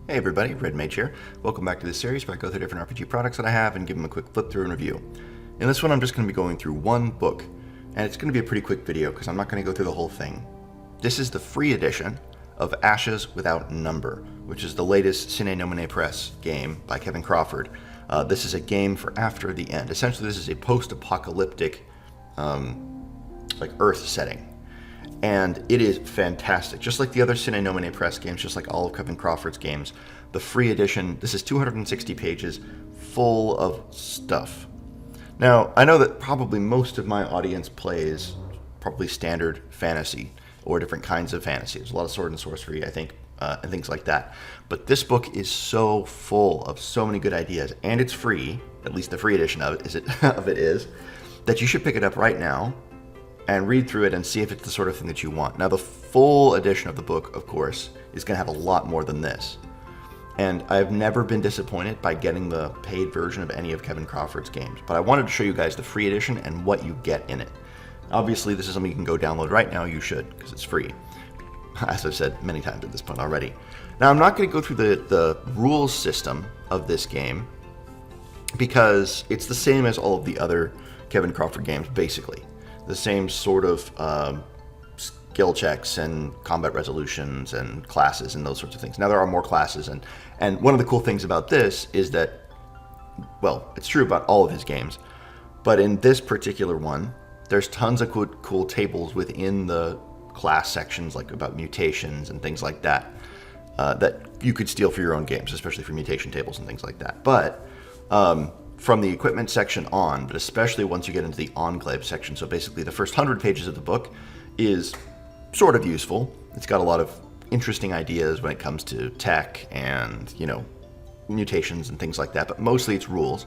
Hey everybody, Red Mage here. Welcome back to this series where I go through different RPG products that I have and give them a quick flip through and review. In this one I'm just going to be going through one book, and it's going to be a pretty quick video because I'm not going to go through the whole thing. This is the free edition of Ashes Without Number, which is the latest Sine Nomine Press game by Kevin Crawford. This is a game for after the end. Essentially this is a post-apocalyptic like Earth setting. And it is fantastic. Just like the other Sine Nomine Press games, just like all of Kevin Crawford's games, the free edition, this is 260 pages full of stuff. Now, I know that probably most of my audience plays probably standard fantasy or different kinds of fantasy. There's a lot of sword and sorcery, I think, and things like that. But this book is so full of so many good ideas, and it's free, at least the free edition of it is, that you should pick it up right now and read through it and see if it's the sort of thing that you want. Now, the full edition of the book, of course, is going to have a lot more than this. And I've never been disappointed by getting the paid version of any of Kevin Crawford's games. But I wanted to show you guys the free edition and what you get in it. Obviously, this is something you can go download right now. You should, because it's free. As I've said many times at this point already. Now, I'm not going to go through the rules system of this game, because it's the same as all of the other Kevin Crawford games, basically. The same sort of skill checks and combat resolutions and classes and those sorts of things. Now there are more classes, and one of the cool things about this is that, well, it's true about all of his games, but in this particular one, there's tons of cool tables within the class sections, like about mutations and things like that, that you could steal for your own games, especially for mutation tables and things like that. But from the equipment section on, but especially once you get into the Enclave section, so basically the first 100 pages of the book is sort of useful. It's got a lot of interesting ideas when it comes to tech and, you know, mutations and things like that, but mostly it's rules.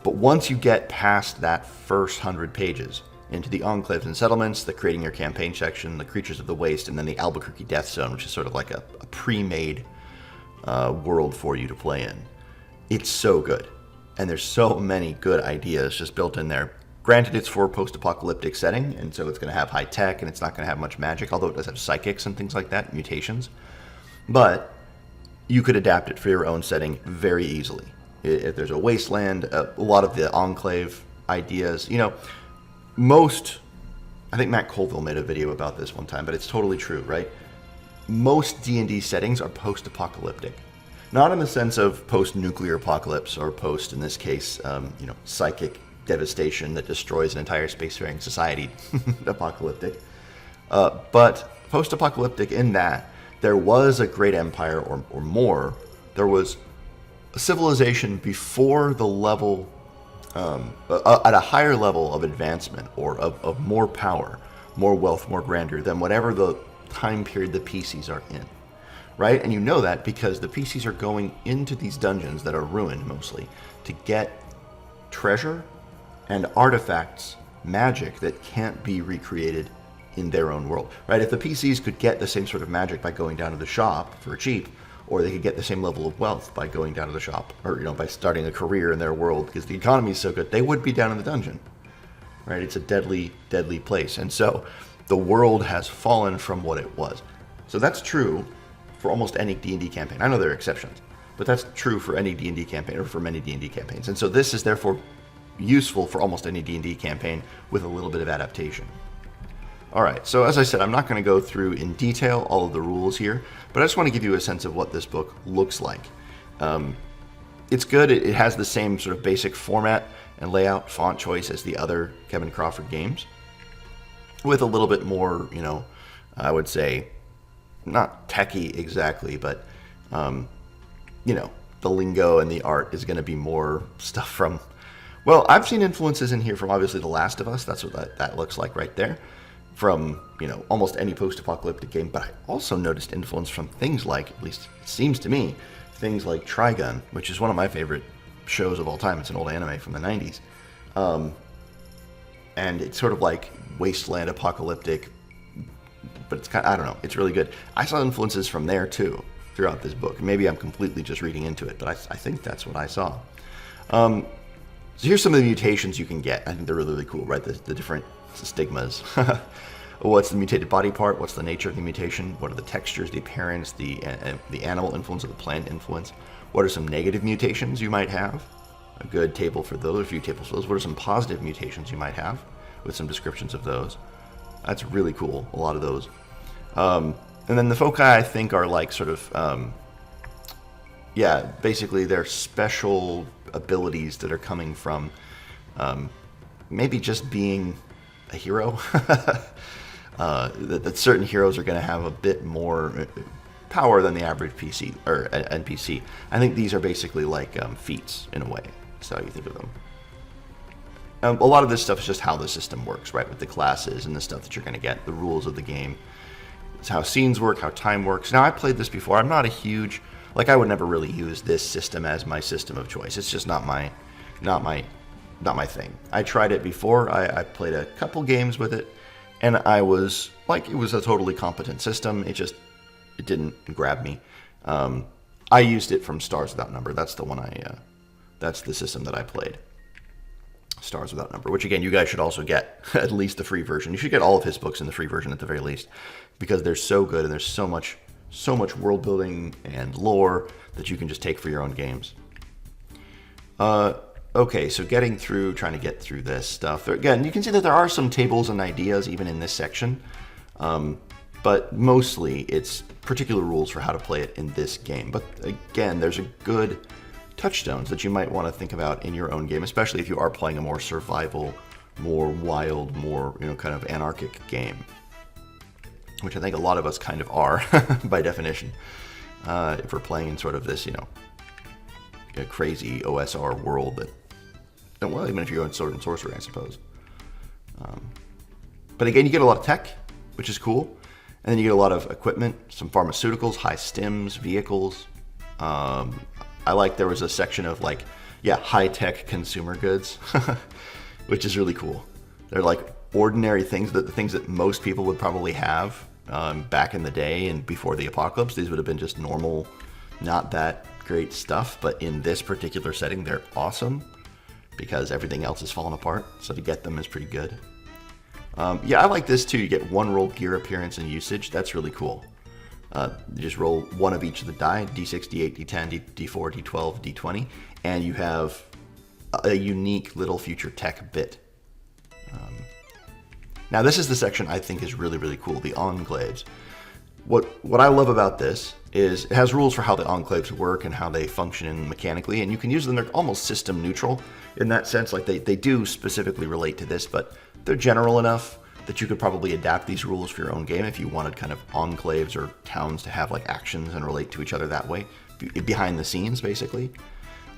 But once you get past that first 100 pages into the Enclaves and Settlements, the Creating Your Campaign section, the Creatures of the Waste, and then the Albuquerque Death Zone, which is sort of like a pre-made world for you to play in, it's so good. And there's so many good ideas just built in there. Granted, it's for a post-apocalyptic setting, and so it's going to have high tech, and it's not going to have much magic, although it does have psychics and things like that, mutations. But you could adapt it for your own setting very easily. If there's a wasteland, a lot of the Enclave ideas, you know, I think Matt Colville made a video about this one time, but it's totally true, right? Most D&D settings are post-apocalyptic. Not in the sense of post-nuclear apocalypse or post, in this case, you know, psychic devastation that destroys an entire spacefaring society, apocalyptic. But post-apocalyptic in that there was a great empire or more. There was a civilization before the level, at a higher level of advancement or of more power, more wealth, more grandeur than whatever the time period the PCs are in. Right? And you know that because the PCs are going into these dungeons that are ruined mostly to get treasure and artifacts, magic that can't be recreated in their own world. Right? If the PCs could get the same sort of magic by going down to the shop for cheap, or they could get the same level of wealth by going down to the shop, or, you know, by starting a career in their world because the economy is so good, they would be down in the dungeon. Right? It's a deadly, deadly place. And so the world has fallen from what it was. So that's true for almost any D&D campaign. I know there are exceptions, but that's true for any D&D campaign or for many D&D campaigns. And so this is therefore useful for almost any D&D campaign with a little bit of adaptation. All right, so as I said, I'm not going to go through in detail all of the rules here, but I just want to give you a sense of what this book looks like. It's good. It has the same sort of basic format and layout, font choice as the other Kevin Crawford games, with a little bit more, you know, I would say, not techie exactly, but, you know, the lingo and the art is going to be more stuff from, well, I've seen influences in here from obviously The Last of Us. That's what that looks like right there. From, you know, almost any post-apocalyptic game. But I also noticed influence from things like, at least it seems to me, things like Trigun, which is one of my favorite shows of all time. It's an old anime from the 90s. And it's sort of like wasteland apocalyptic, but it's kind of, I don't know, it's really good. I saw influences from there too throughout this book. Maybe I'm completely just reading into it, but I think that's what I saw. So here's some of the mutations you can get. I think they're really, really cool, right? The different stigmas. What's the mutated body part? What's the nature of the mutation? What are the textures, the appearance, the animal influence, or the plant influence? What are some negative mutations you might have? A good table for those, a few tables for those. What are some positive mutations you might have, with some descriptions of those? That's really cool, a lot of those. And then the foci, I think, are like sort of, basically they're special abilities that are coming from maybe just being a hero. That certain heroes are going to have a bit more power than the average PC or NPC. I think these are basically like feats in a way. That's how you think of them. A lot of this stuff is just how the system works, right? With the classes and the stuff that you're going to get, the rules of the game. It's how scenes work, how time works. Now, I played this before. I'm not a huge, like, I would never really use this system as my system of choice. It's just not my thing. I tried it before. I played a couple games with it, and I was like, it was a totally competent system. It didn't grab me. I used it from Stars Without Number. That's the one that's the system that I played. Stars Without Number, which again, you guys should also get at least the free version. You should get all of his books in the free version at the very least, because they're so good and there's so much world building and lore that you can just take for your own games. Okay, so trying to get through this stuff. Again, you can see that there are some tables and ideas even in this section, but mostly it's particular rules for how to play it in this game. But again, there's a good touchstones that you might want to think about in your own game, especially if you are playing a more survival, more wild, more kind of anarchic game, which I think a lot of us kind of are by definition. If we're playing in sort of this, a crazy OSR world well, even if you're going sword and sorcery, I suppose. But again, you get a lot of tech, which is cool, and then you get a lot of equipment, some pharmaceuticals, high stims, vehicles. I like there was a section of high-tech consumer goods, which is really cool. They're like ordinary things, the things that most people would probably have back in the day and before the apocalypse. These would have been just normal, not that great stuff, but in this particular setting, they're awesome because everything else is falling apart, so to get them is pretty good. I like this too. You get one roll gear appearance and usage. That's really cool. You just roll one of each of the die, d6, d8, d10, d4, d12, d20, and you have a unique little future tech bit. Now this is the section I think is really, really cool, the Enclaves. What I love about this is it has rules for how the Enclaves work and how they function mechanically, and you can use them. They're almost system neutral in that sense. Like they do specifically relate to this, but they're general enough that you could probably adapt these rules for your own game if you wanted kind of enclaves or towns to have like actions and relate to each other that way, behind the scenes basically.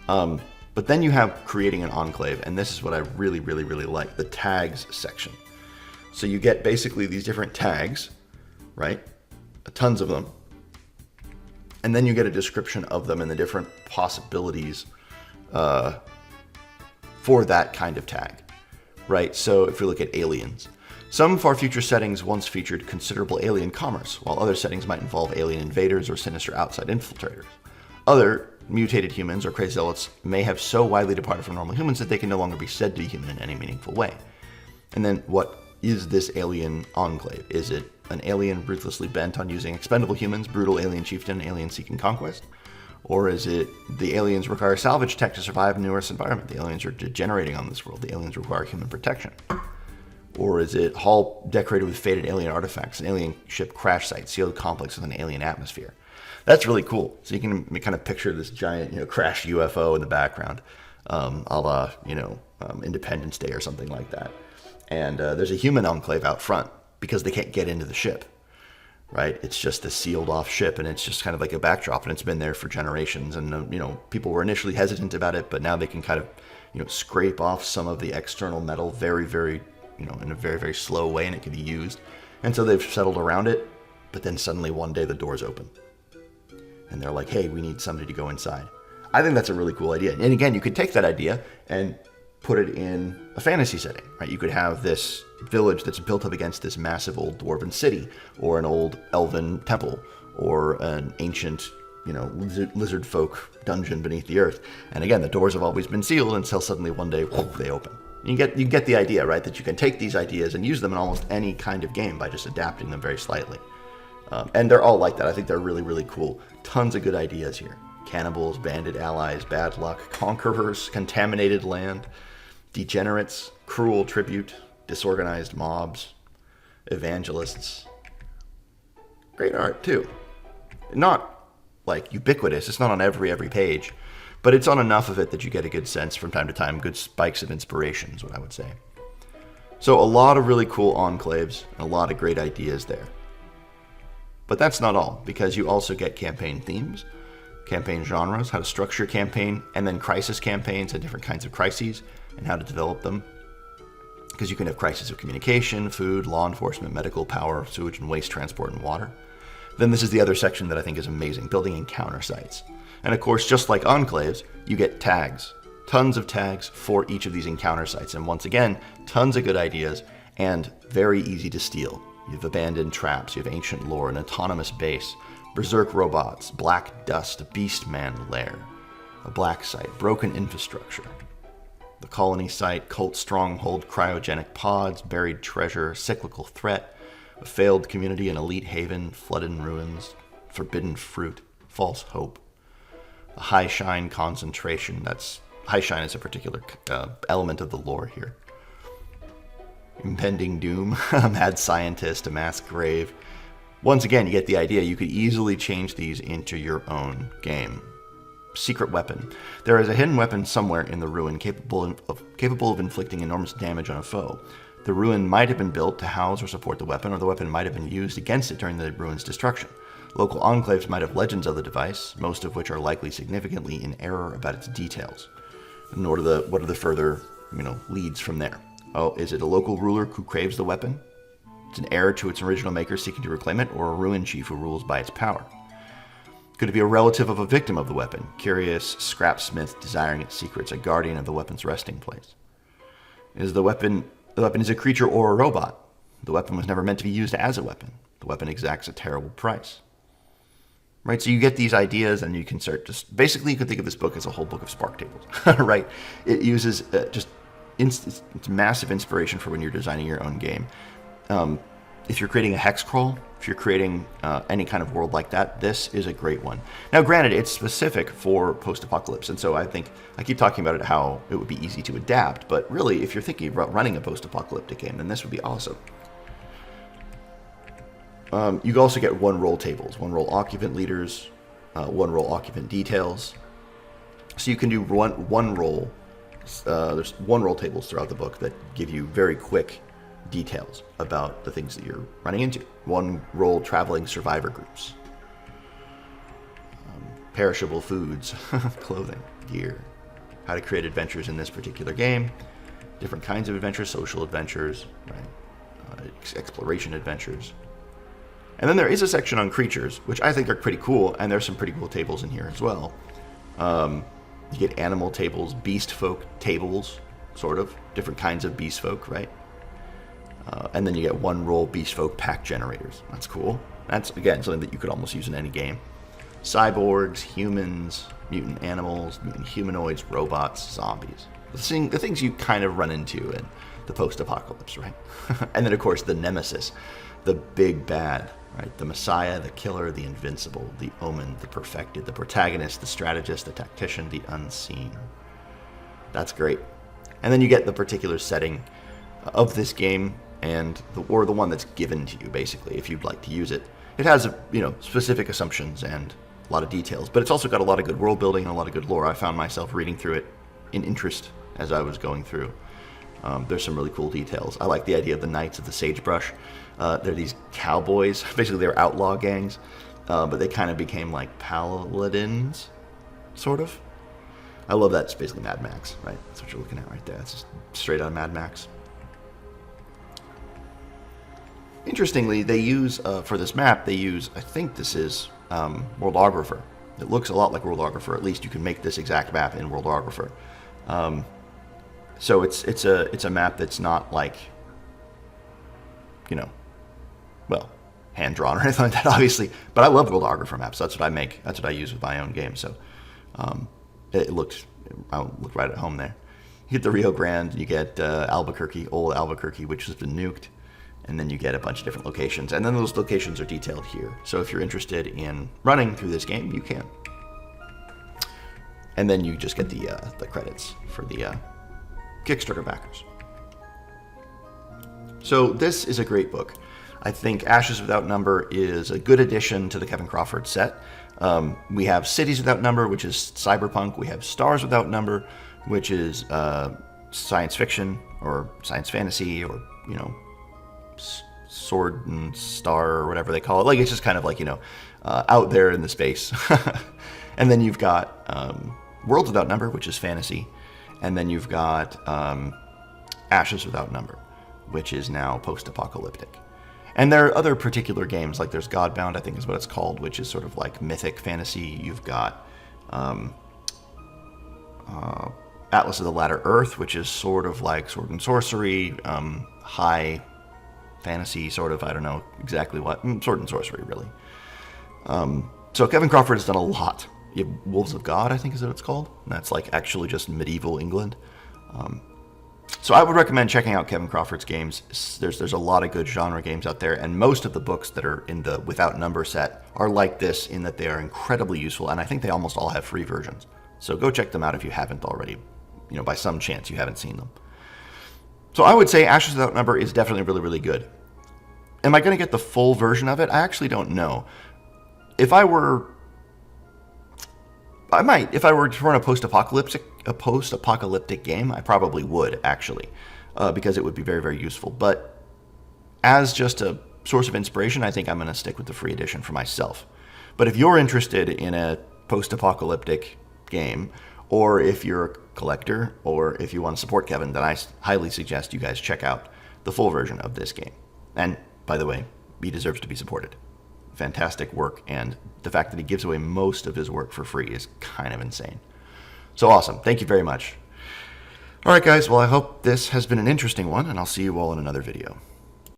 But then you have creating an enclave, and this is what I really, really, really like, the tags section. So you get basically these different tags, right? Tons of them. And then you get a description of them and the different possibilities for that kind of tag, right? So if we look at aliens, some far future settings once featured considerable alien commerce, while other settings might involve alien invaders or sinister outside infiltrators. Other mutated humans or crazy zealots may have so widely departed from normal humans that they can no longer be said to be human in any meaningful way. And then what is this alien enclave? Is it an alien ruthlessly bent on using expendable humans, brutal alien chieftain, alien seeking conquest? Or is it the aliens require salvage tech to survive in the Earth's environment? The aliens are degenerating on this world. The aliens require human protection. Or is it hull decorated with faded alien artifacts, an alien ship crash site, sealed complex with an alien atmosphere? That's really cool. So you can kind of picture this giant, crashed UFO in the background, a la, Independence Day or something like that. And there's a human enclave out front because they can't get into the ship, right? It's just a sealed off ship, and it's just kind of like a backdrop, and it's been there for generations. And, people were initially hesitant about it, but now they can kind of, scrape off some of the external metal very, very, in a very, very slow way, and it can be used. And so they've settled around it, but then suddenly one day the doors open. And they're like, hey, we need somebody to go inside. I think that's a really cool idea. And again, you could take that idea and put it in a fantasy setting, right? You could have this village that's built up against this massive old dwarven city, or an old elven temple, or an ancient, lizard folk dungeon beneath the earth. And again, the doors have always been sealed until suddenly one day, whoop, they open. You get the idea, right? That you can take these ideas and use them in almost any kind of game by just adapting them very slightly. And they're all like that. I think they're really, really cool. Tons of good ideas here. Cannibals, bandit allies, bad luck, conquerors, contaminated land, degenerates, cruel tribute, disorganized mobs, evangelists. Great art, too. Not, like, ubiquitous. It's not on every page. But it's on enough of it that you get a good sense from time to time. Good spikes of inspiration is what I would say. So a lot of really cool enclaves, and a lot of great ideas there. But that's not all, because you also get campaign themes, campaign genres, how to structure campaign, and then crisis campaigns and different kinds of crises, and how to develop them. Because you can have crises of communication, food, law enforcement, medical, power, sewage and waste transport, and water. Then this is the other section that I think is amazing, building encounter sites. And of course, just like enclaves, you get tags. Tons of tags for each of these encounter sites. And once again, tons of good ideas and very easy to steal. You have abandoned traps, you have ancient lore, an autonomous base, berserk robots, black dust, beastman lair, a black site, broken infrastructure, the colony site, cult stronghold, cryogenic pods, buried treasure, cyclical threat, a failed community, an elite haven, flooded ruins, forbidden fruit, false hope, a high shine concentration. High shine is a particular element of the lore here. Impending doom, a mad scientist, a mass grave. Once again, you get the idea. You could easily change these into your own game. Secret weapon. There is a hidden weapon somewhere in the ruin capable of inflicting enormous damage on a foe. The ruin might have been built to house or support the weapon, or the weapon might have been used against it during the ruin's destruction. Local enclaves might have legends of the device, most of which are likely significantly in error about its details. And what are the further, leads from there? Oh, is it a local ruler who craves the weapon? It's an heir to its original maker seeking to reclaim it, or a ruin chief who rules by its power? Could it be a relative of a victim of the weapon, curious scrapsmith desiring its secrets, a guardian of the weapon's resting place? Is the weapon is a creature or a robot? The weapon was never meant to be used as a weapon. The weapon exacts a terrible price. Right, so you get these ideas, and you can start basically you could think of this book as a whole book of spark tables, right? It uses it's massive inspiration for when you're designing your own game. If you're creating a hex crawl, if you're creating any kind of world like that, this is a great one. Now, granted, it's specific for post-apocalypse, and so I think I keep talking about it how it would be easy to adapt, but really, if you're thinking about running a post-apocalyptic game, then this would be awesome. You also get one-roll tables, one-roll occupant leaders, one-roll occupant details. So you can do one roll. There's one-roll tables throughout the book that give you very quick details about the things that you're running into. One-roll traveling survivor groups. Perishable foods, clothing, gear. How to create adventures in this particular game. Different kinds of adventures, social adventures, right? Exploration adventures. And then there is a section on creatures, which I think are pretty cool, and there's some pretty cool tables in here as well. You get animal tables, beast folk tables, sort of. Different kinds of beast folk, right? And then you get one-roll beast folk pack generators. That's cool. That's, again, something that you could almost use in any game. Cyborgs, humans, mutant animals, mutant humanoids, robots, zombies. The things you kind of run into in the post-apocalypse, right? And then, of course, the nemesis, the big bad, right? The Messiah, the killer, the invincible, the omen, the perfected, the protagonist, the strategist, the tactician, the unseen. That's great. And then you get the particular setting of this game and the one that's given to you, basically, if you'd like to use it. It has, specific assumptions and a lot of details, but it's also got a lot of good world building and a lot of good lore. I found myself reading through it in interest as I was going through. There's some really cool details. I like the idea of the Knights of the Sagebrush. They're these cowboys. Basically, they're outlaw gangs, but they kind of became like paladins, sort of. I love that. It's basically Mad Max, right? That's what you're looking at right there. It's just straight out of Mad Max. Interestingly, they use, for this map, I think this is Worldographer. It looks a lot like Worldographer. At least you can make this exact map in Worldographer. So it's a map that's not like, hand-drawn or anything like that, obviously. But I love Worldographer maps. That's what I make. That's what I use with my own game. So I looked right at home there. You get the Rio Grande, you get Albuquerque, old Albuquerque, which has been nuked, and then you get a bunch of different locations. And then those locations are detailed here. So if you're interested in running through this game, you can. And then you just get the credits for the Kickstarter backers. So this is a great book. I think Ashes Without Number is a good addition to the Kevin Crawford set. We have Cities Without Number, which is cyberpunk. We have Stars Without Number, which is science fiction or science fantasy, or, you know, sword and star or whatever they call it. Like, it's just kind of like, you know, out there in the space. And then you've got Worlds Without Number, which is fantasy. And then you've got Ashes Without Number, which is now post-apocalyptic. And there are other particular games, like there's Godbound, I think is what it's called, which is sort of like mythic fantasy. You've got Atlas of the Latter Earth, which is sort of like sword and sorcery, high fantasy, sort of, I don't know exactly what, sword and sorcery, really. So Kevin Crawford has done a lot. You have Wolves of God, I think is what it's called. And that's like actually just medieval England. So I would recommend checking out Kevin Crawford's games. There's a lot of good genre games out there, and most of the books that are in the Without Number set are like this in that they are incredibly useful, and I think they almost all have free versions. So go check them out if you haven't already. You know, by some chance you haven't seen them. So I would say Ashes Without Number is definitely really, really good. Am I going to get the full version of it? I actually don't know. I might. If I were to run a post-apocalyptic game, I probably would, actually, because it would be very, very useful. But as just a source of inspiration, I think I'm going to stick with the free edition for myself. But if you're interested in a post-apocalyptic game, or if you're a collector, or if you want to support Kevin, then I highly suggest you guys check out the full version of this game. And, by the way, he deserves to be supported. Fantastic work, and the fact that he gives away most of his work for free is kind of insane. So awesome. Thank you very much. All right, guys. Well, I hope this has been an interesting one, and I'll see you all in another video.